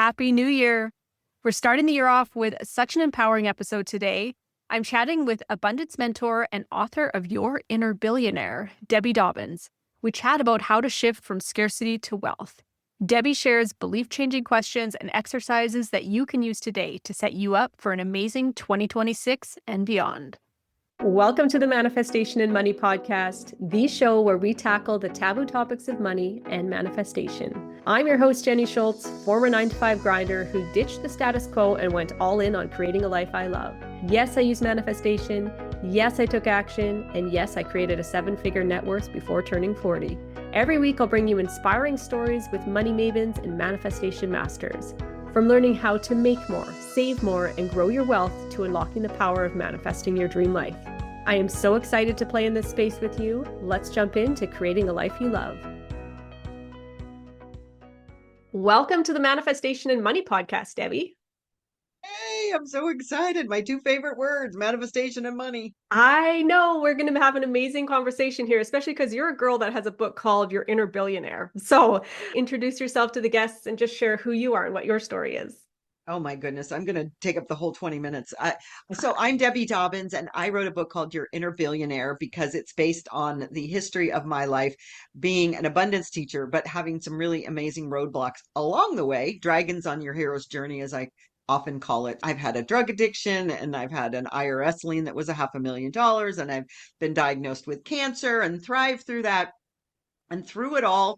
Happy New Year. We're starting the year off with such an empowering episode today. I'm chatting with abundance mentor and author of Your Inner Billionaire, Debbie Dobbins. We chat about how to shift from scarcity to wealth. Debbie shares belief-changing questions and exercises that you can use today to set you up for an amazing 2026 and beyond. Welcome to the Manifestation and Money Podcast, the show where we tackle the taboo topics of money and manifestation. I'm your host, Jenny Schultz, former 9-to-5 grinder who ditched the status quo and went all in on creating a life I love. Yes, I use manifestation. Yes, I took action. And yes, I created a 7-figure net worth before turning 40. Every week, I'll bring you inspiring stories with money mavens and manifestation masters. From learning how to make more, save more, and grow your wealth to unlocking the power of manifesting your dream life. I am so excited to play in this space with you. Let's jump into creating a life you love. Welcome to the Manifestation and Money Podcast, Debbie. Hey, I'm so excited. My two favorite words, manifestation and money. I know we're going to have an amazing conversation here, especially because you're a girl that has a book called Your Inner Billionaire. So introduce yourself to the guests and just share who you are and what your story is. Oh my goodness, I'm going to take up the whole 20 minutes. So I'm Debbie Dobbins, and I wrote a book called Your Inner Billionaire because it's based on the history of my life being an abundance teacher, but having some really amazing roadblocks along the way, dragons on your hero's journey, as I often call it. I've had a drug addiction, and I've had an IRS lien that was $500,000, and I've been diagnosed with cancer and thrived through that. And through it all,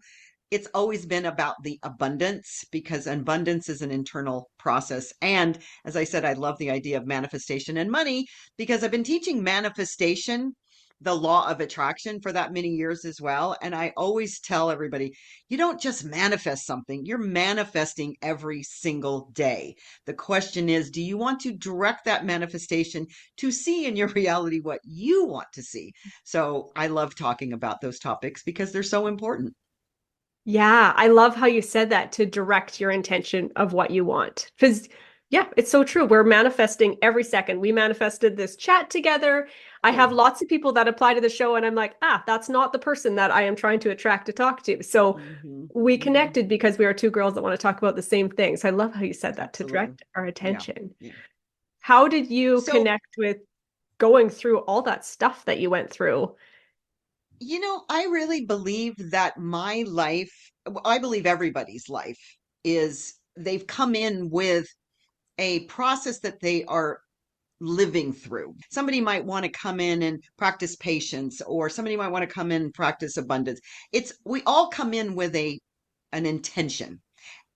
it's always been about the abundance, because abundance is an internal process. And as I said, I love the idea of manifestation and money because I've been teaching manifestation, the law of attraction, for that many years as well. And I always tell everybody, you don't just manifest something, you're manifesting every single day. The question is, do you want to direct that manifestation to see in your reality what you want to see? So I love talking about those topics because they're so important. Yeah, I love how you said that, to direct your intention of what you want. Because, yeah, it's so true. We're manifesting every second. We manifested this chat together. I have lots of people that apply to the show, and I'm like, that's not the person that I am trying to attract to talk to. So we connected because we are two girls that want to talk about the same things. I love how you said that, to direct our attention. Yeah. How did you connect with going through all that stuff that you went through? You know, I really believe that my life, I believe everybody's life is, they've come in with a process that they are living through. Somebody might want to come in and practice patience, or somebody might want to come in and practice abundance. We all come in with an intention.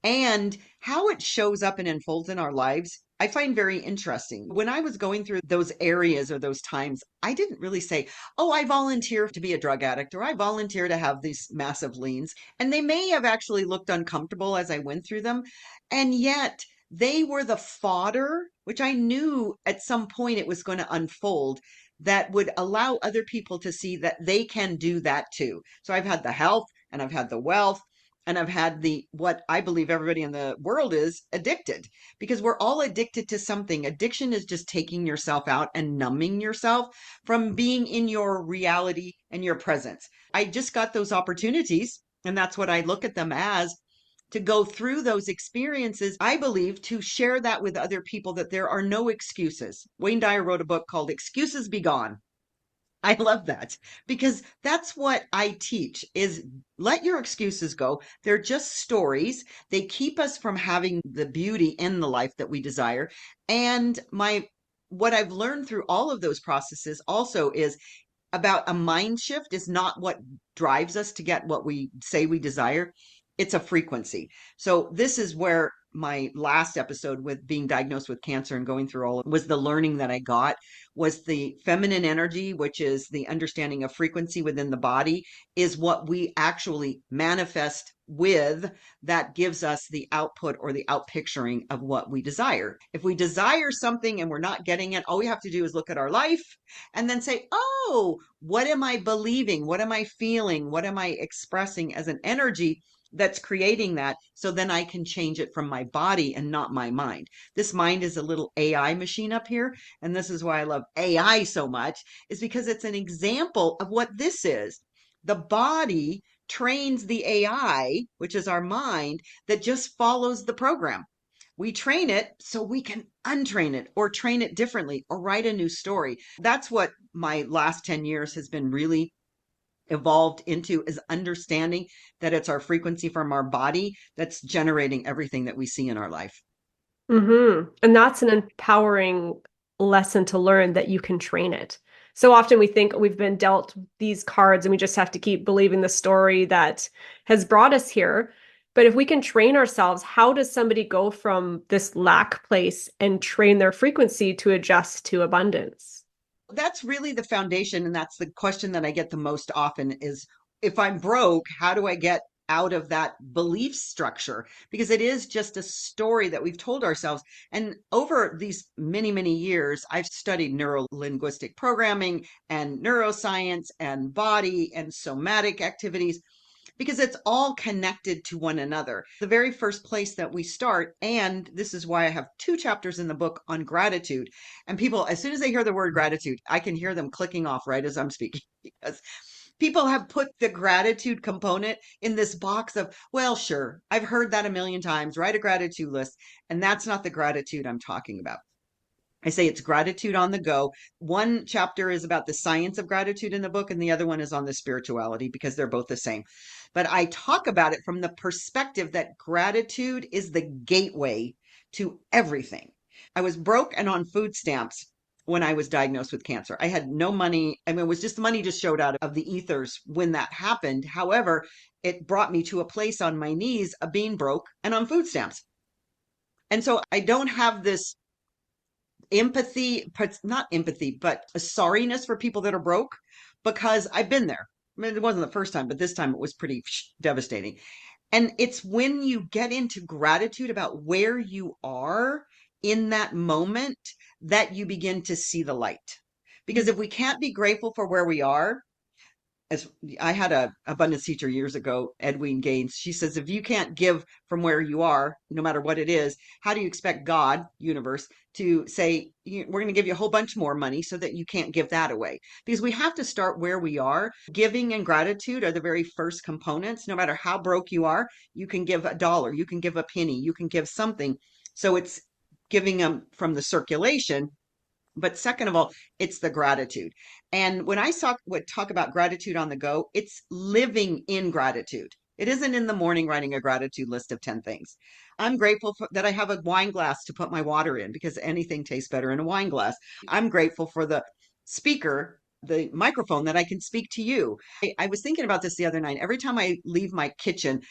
And how it shows up and unfolds in our lives, I find very interesting. When I was going through those areas or those times, I didn't really say, oh, I volunteer to be a drug addict, or I volunteer to have these massive liens. And they may have actually looked uncomfortable as I went through them. And yet they were the fodder, which I knew at some point it was going to unfold, that would allow other people to see that they can do that too. So I've had the health, and I've had the wealth, and I've had what I believe everybody in the world is addicted, because we're all addicted to something. Addiction is just taking yourself out and numbing yourself from being in your reality and your presence. I just got those opportunities, and that's what I look at them as, to go through those experiences. I believe to share that with other people, that there are no excuses. Wayne Dyer wrote a book called Excuses Be Gone. I love that, because that's what I teach, is let your excuses go. They're just stories. They keep us from having the beauty in the life that we desire. And what I've learned through all of those processes also is about a mind shift is not what drives us to get what we say we desire. It's a frequency. So this is where my last episode with being diagnosed with cancer and going through all was the learning that I got, was the feminine energy, which is the understanding of frequency within the body, is what we actually manifest with, that gives us the output or the outpicturing of what we desire. If we desire something and we're not getting it, all we have to do is look at our life and then say, oh, what am I believing? What am I feeling? What am I expressing as an energy that's creating that? So then I can change it from my body and not my mind. This mind is a little AI machine up here. And this is why I love AI so much, is because it's an example of what this is. The body trains the AI, which is our mind, that just follows the program. We train it so we can untrain it or train it differently or write a new story. That's what my last 10 years has been really evolved into, is understanding that it's our frequency from our body that's generating everything that we see in our life. And that's an empowering lesson to learn, that you can train it. So often we think we've been dealt these cards and we just have to keep believing the story that has brought us here. But if we can train ourselves, how does somebody go from this lack place and train their frequency to adjust to abundance? That's really the foundation. And that's the question that I get the most often is, if I'm broke, how do I get out of that belief structure? Because it is just a story that we've told ourselves. And over these many, many years, I've studied neuro linguistic programming and neuroscience and body and somatic activities, because it's all connected to one another. The very first place that we start, and this is why I have 2 chapters in the book on gratitude. And people, as soon as they hear the word gratitude, I can hear them clicking off right as I'm speaking, because people have put the gratitude component in this box of, well, sure, I've heard that a million times, write a gratitude list. And that's not the gratitude I'm talking about. I say it's gratitude on the go. One chapter is about the science of gratitude in the book, and the other one is on the spirituality, because they're both the same. But I talk about it from the perspective that gratitude is the gateway to everything. I was broke and on food stamps when I was diagnosed with cancer. I had no money. I mean, it was just, the money just showed out of the ethers when that happened. However, it brought me to a place on my knees of being broke and on food stamps. And so I don't have this empathy, but not empathy, but a sorriness for people that are broke, because I've been there. I mean, it wasn't the first time, but this time it was pretty devastating. And it's when you get into gratitude about where you are in that moment that you begin to see the light. Because if we can't be grateful for where we are, as I had a abundance teacher years ago, Edwene Gaines, she says, if you can't give from where you are, no matter what it is, how do you expect God, universe, to say, we're going to give you a whole bunch more money so that you can't give that away? Because we have to start where we are. Giving and gratitude are the very first components. No matter how broke you are, you can give $1, you can give a penny, you can give something. So it's giving them from the circulation. But second of all, it's the gratitude. And when I would talk about gratitude on the go, it's living in gratitude. It isn't in the morning writing a gratitude list of 10 things. I'm grateful that I have a wine glass to put my water in, because anything tastes better in a wine glass. I'm grateful for the speaker, the microphone, that I can speak to you. I was thinking about this the other night. Every time I leave my kitchen,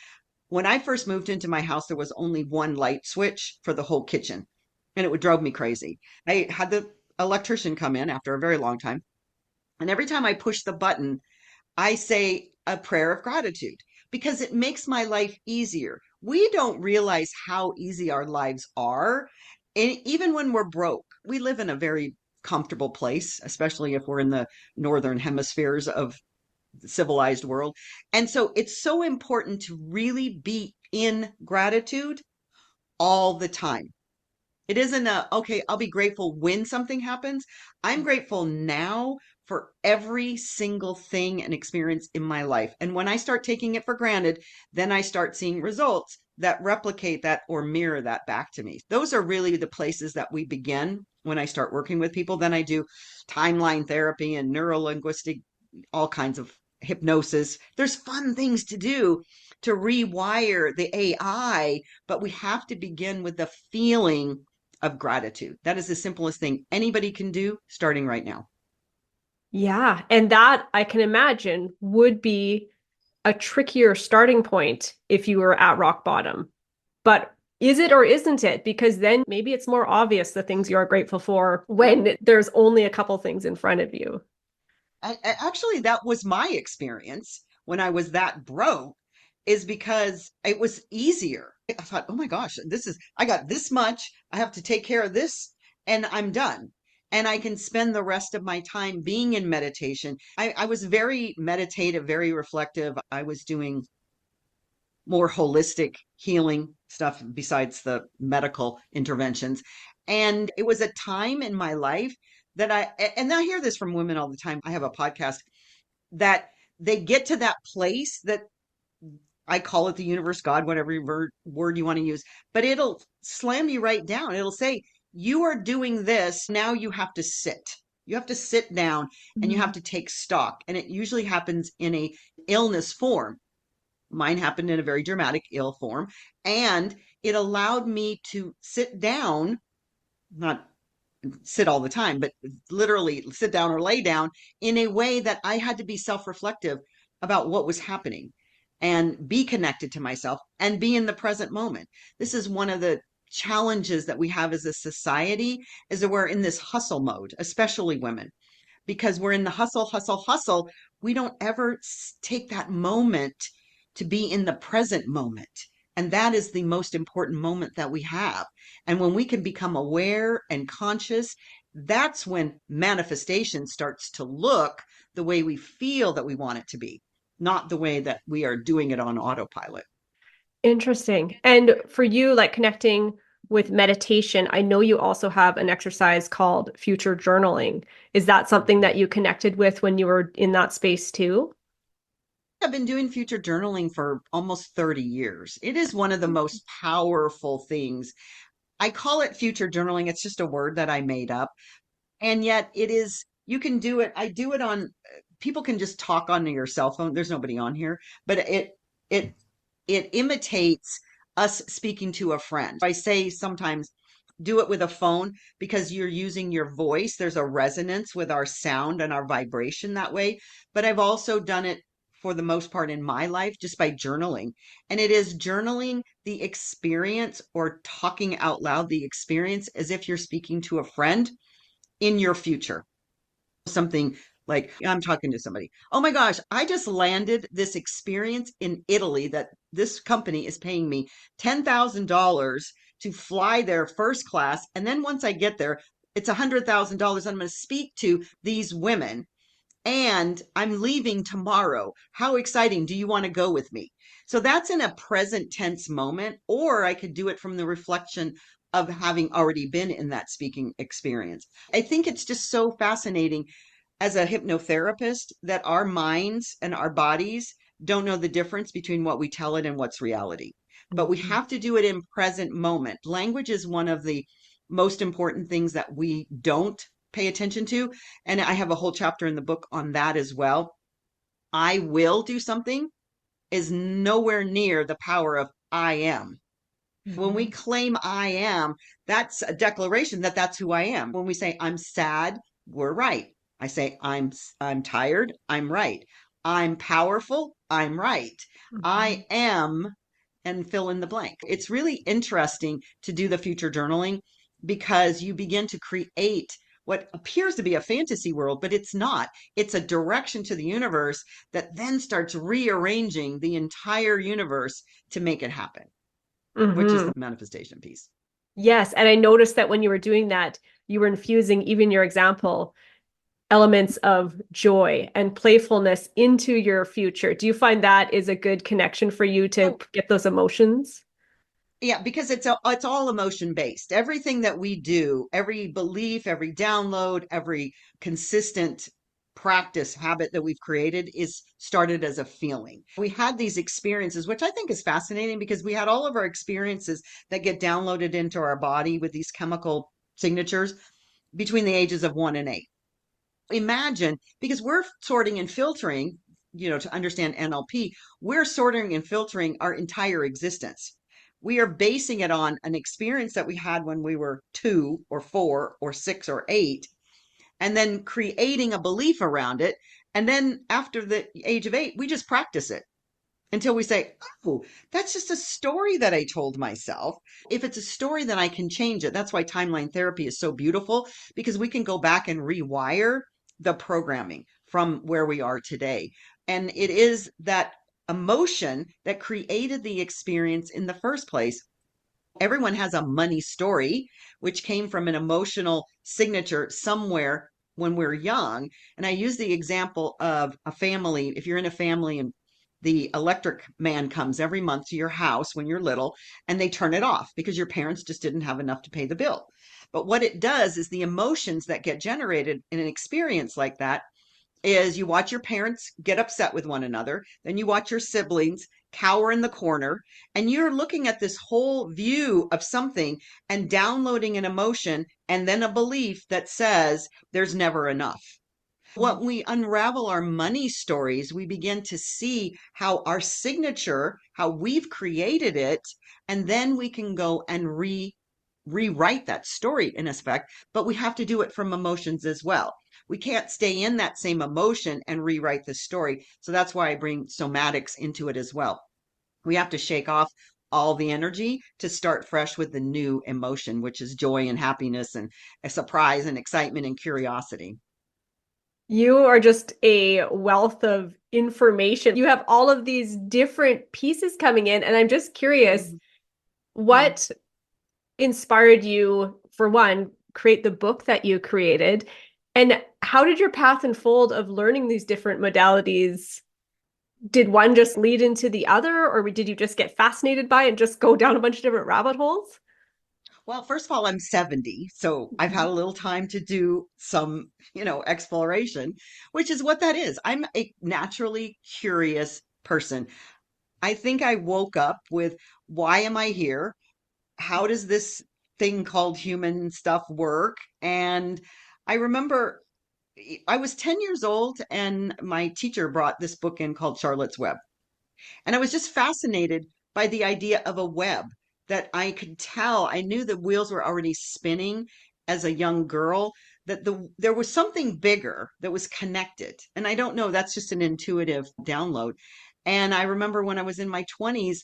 when I first moved into my house, there was only one light switch for the whole kitchen, and it would drive me crazy. I had the electrician come in after a very long time, and every time I push the button, I say a prayer of gratitude, because it makes my life easier. We don't realize how easy our lives are. And even when we're broke, we live in a very comfortable place, especially if we're in the northern hemispheres of the civilized world. And so it's so important to really be in gratitude all the time. It isn't okay, I'll be grateful when something happens. I'm grateful now for every single thing and experience in my life. And when I start taking it for granted, then I start seeing results that replicate that or mirror that back to me. Those are really the places that we begin when I start working with people. Then I do timeline therapy and neuro linguistic, all kinds of hypnosis. There's fun things to do to rewire the AI, but we have to begin with the feeling of gratitude. That is the simplest thing anybody can do starting right now. Yeah. And that, I can imagine, would be a trickier starting point if you were at rock bottom. But is it or isn't it? Because then maybe it's more obvious the things you are grateful for when there's only a couple things in front of you. Actually, that was my experience when I was that broke, is because it was easier. I thought, oh my gosh, I got this much. I have to take care of this and I'm done. And I can spend the rest of my time being in meditation. I was very meditative, very reflective. I was doing more holistic healing stuff besides the medical interventions. And it was a time in my life that and I hear this from women all the time. I have a podcast that they get to that place that I call it the universe, God, whatever word you want to use, but it'll slam you right down. It'll say, you are doing this. Now you have to sit. You have to sit down and you have to take stock. And it usually happens in a illness form. Mine happened in a very dramatic ill form. And it allowed me to sit down, not sit all the time, but literally sit down or lay down in a way that I had to be self-reflective about what was happening and be connected to myself and be in the present moment. This is one of the challenges that we have as a society, is that we're in this hustle mode, especially women, because we're in the hustle, hustle, hustle. We don't ever take that moment to be in the present moment. And that is the most important moment that we have. And when we can become aware and conscious, that's when manifestation starts to look the way we feel that we want it to be, not the way that we are doing it on autopilot. Interesting. And for you, like connecting with meditation, I know you also have an exercise called future journaling. Is that something that you connected with when you were in that space too? I've been doing future journaling for almost 30 years. It is one of the most powerful things. I call it future journaling. It's just a word that I made up. And yet it is, you can do it. I do it on, people can just talk on your cell phone. There's nobody on here, but it, it imitates us speaking to a friend. I say sometimes do it with a phone because you're using your voice. There's a resonance with our sound and our vibration that way. But I've also done it for the most part in my life just by journaling. And it is journaling the experience or talking out loud the experience as if you're speaking to a friend in your future. Something like, I'm talking to somebody. Oh my gosh, I just landed this experience in Italy that this company is paying me $10,000 to fly there first class. And then once I get there, it's $100,000. I'm going to speak to these women and I'm leaving tomorrow. How exciting. Do you want to go with me? So that's in a present tense moment, or I could do it from the reflection of having already been in that speaking experience. I think it's just so fascinating as a hypnotherapist that our minds and our bodies don't know the difference between what we tell it and what's reality. But we have to do it in present moment. Language is one of the most important things that we don't pay attention to. And I have a whole chapter in the book on that as well. I will do something is nowhere near the power of I am. When we claim I am, that's a declaration that that's who I am. When we say I'm sad, we're right. I say I'm tired, I'm right. I'm powerful, I'm right. I am, and fill in the blank. It's really interesting to do the future journaling because you begin to create what appears to be a fantasy world, but it's not. It's a direction to the universe that then starts rearranging the entire universe to make it happen, which is the manifestation piece. Yes. And I noticed that when you were doing that, you were infusing, even your example, elements of joy and playfulness into your future. Do you find that is a good connection for you to get those emotions? Yeah, because it's all emotion based. Everything that we do, every belief, every download, every consistent practice habit that we've created is started as a feeling. We had these experiences, which I think is fascinating because we had all of our experiences that get downloaded into our body with these chemical signatures between the ages of 1 and 8. Imagine, because we're sorting and filtering, to understand NLP, we're sorting and filtering our entire existence. We are basing it on an experience that we had when we were 2 or 4 or 6 or 8, and then creating a belief around it. And then after the age of 8, we just practice it until we say, oh, that's just a story that I told myself. If it's a story, then I can change it. That's why timeline therapy is so beautiful, because we can go back and rewire the programming from where we are today. And it is that emotion that created the experience in the first place. Everyone has a money story, which came from an emotional signature somewhere when we're young. And I use the example of a family. If you're in a family and the electric man comes every month to your house when you're little and they turn it off because your parents just didn't have enough to pay the bill. But what it does is the emotions that get generated in an experience like that is you watch your parents get upset with one another, then you watch your siblings cower in the corner, and you're looking at this whole view of something and downloading an emotion and then a belief that says there's never enough. When we unravel our money stories, we begin to see how our signature, how we've created it, and then we can go and rewrite that story in effect, but we have to do it from emotions as well. We can't stay in that same emotion and rewrite the story. So that's why I bring somatics into it as well. We have to shake off all the energy to start fresh with the new emotion, which is joy and happiness and a surprise and excitement and curiosity. You are just a wealth of information. You have all of these different pieces coming in, and I'm just curious, Mhm. what inspired you, for one, create the book that you created? And how did your path unfold of learning these different modalities? Did one just lead into the other, or did you just get fascinated by it and just go down a bunch of different rabbit holes? Well, first of all, I'm 70, so I've had Mhm. a little time to do some, exploration, which is what that is. I'm a naturally curious person. I think I woke up with, why am I here? How does this thing called human stuff work? And I remember I was 10 years old and my teacher brought this book in called Charlotte's Web. And I was just fascinated by the idea of a web that I could tell. I knew the wheels were already spinning as a young girl, that there was something bigger that was connected. And I don't know, that's just an intuitive download. And I remember when I was in my 20s,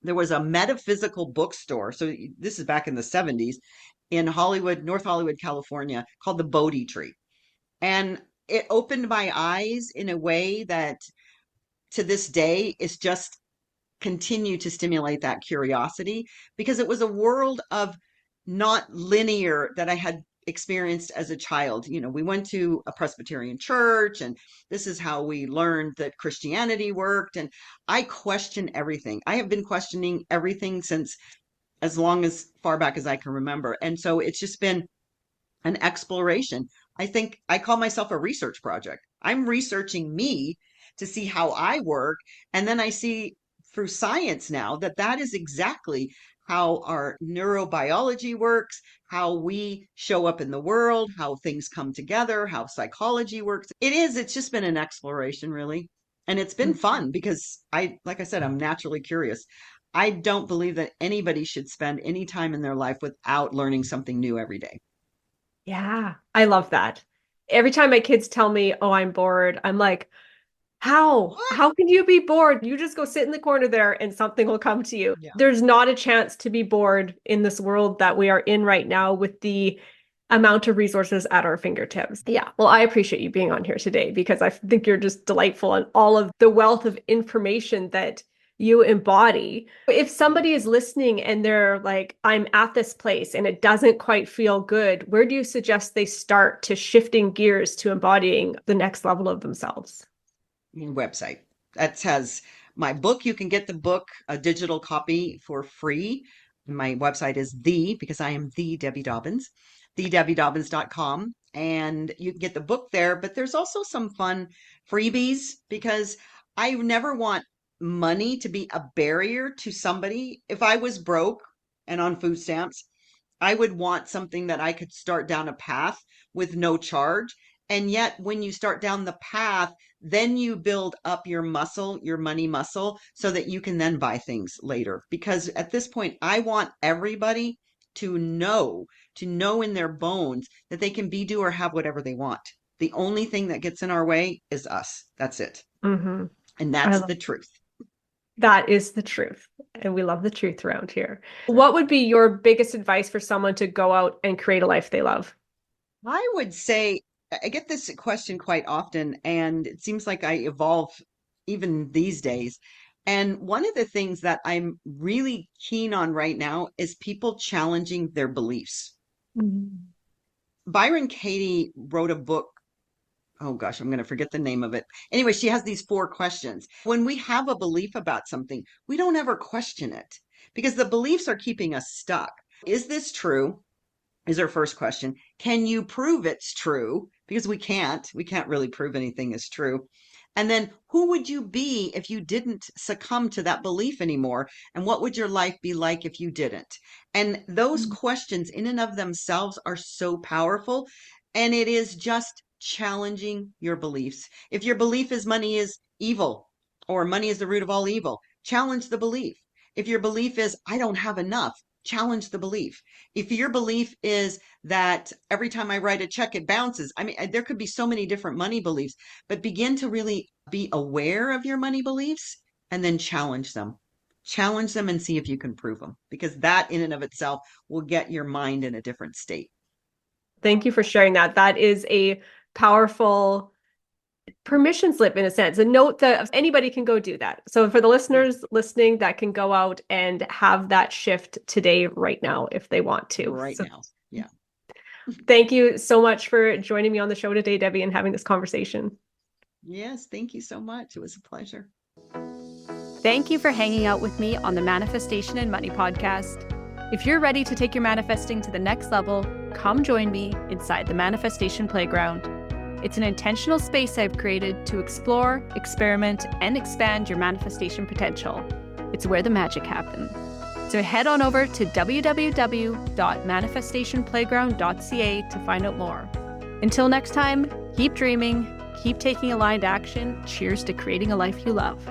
there was a metaphysical bookstore. So this is back in the 70s in Hollywood, North Hollywood, California, called the Bodhi Tree. And it opened my eyes in a way that to this day is just continue to stimulate that curiosity, because it was a world of not linear that I had experienced as a child. We went to a Presbyterian church, and this is how we learned that Christianity worked. And I question everything. I have been questioning everything since as long as far back as I can remember. And so it's just been an exploration. I think I call myself a research project. I'm researching me to see how I work. And then I see through science now that that is exactly how our neurobiology works, how we show up in the world, how things come together, how psychology works. It's just been an exploration, really. And it's been Mhm. fun because like I said, I'm naturally curious. I don't believe that anybody should spend any time in their life without learning something new every day. Yeah, I love that. Every time my kids tell me, "Oh, I'm bored," I'm like, "How? What? How can you be bored? You just go sit in the corner there and something will come to you." Yeah. There's not a chance to be bored in this world that we are in right now with the amount of resources at our fingertips. Yeah. Well, I appreciate you being on here today because I think you're just delightful and all of the wealth of information that you embody. If somebody is listening and they're like, I'm at this place and it doesn't quite feel good, where do you suggest they start to shifting gears to embodying the next level of themselves? Website that has my book. You can get the book, a digital copy for free. My website is because I am the Debbie Dobbins, thedebbiedobbins.com. And you can get the book there, but there's also some fun freebies because I never want money to be a barrier to somebody. If I was broke and on food stamps, I would want something that I could start down a path with no charge. And yet, when you start down the path, then you build up your muscle, your money muscle, so that you can then buy things later. Because at this point, I want everybody to know in their bones that they can be, do, or have whatever they want. The only thing that gets in our way is us. That's it. Mm-hmm. And I that's love the truth. that is the truth. And we love the truth around here. Right. What would be your biggest advice for someone to go out and create a life they love? I would say I get this question quite often, and it seems like I evolve even these days. And one of the things that I'm really keen on right now is people challenging their beliefs. Mhm. Byron Katie wrote a book. Oh gosh, I'm going to forget the name of it. Anyway, she has these 4 questions. When we have a belief about something, we don't ever question it because the beliefs are keeping us stuck. Is this true? Is our first question. Can you prove it's true? Because we can't really prove anything is true. And then who would you be if you didn't succumb to that belief anymore? And what would your life be like if you didn't? And those questions in and of themselves are so powerful. And it is just challenging your beliefs. If your belief is money is evil or money is the root of all evil, challenge the belief. If your belief is I don't have enough, challenge the belief. If your belief is that every time I write a check, it bounces. I mean, there could be so many different money beliefs, but begin to really be aware of your money beliefs and then challenge them. Challenge them and see if you can prove them, because that in and of itself will get your mind in a different state. Thank you for sharing that. That is a powerful permission slip in a sense, a note that anybody can go do that. So for the listeners listening, that can go out and have that shift today, right now, if they want to. Right now. Yeah. Thank you so much for joining me on the show today, Debbie, and having this conversation. Yes, thank you so much. It was a pleasure. Thank you for hanging out with me on the Manifestation and Money podcast. If you're ready to take your manifesting to the next level, come join me inside the Manifestation Playground. It's an intentional space I've created to explore, experiment, and expand your manifestation potential. It's where the magic happens. So head on over to www.manifestationplayground.ca to find out more. Until next time, keep dreaming, keep taking aligned action. Cheers to creating a life you love.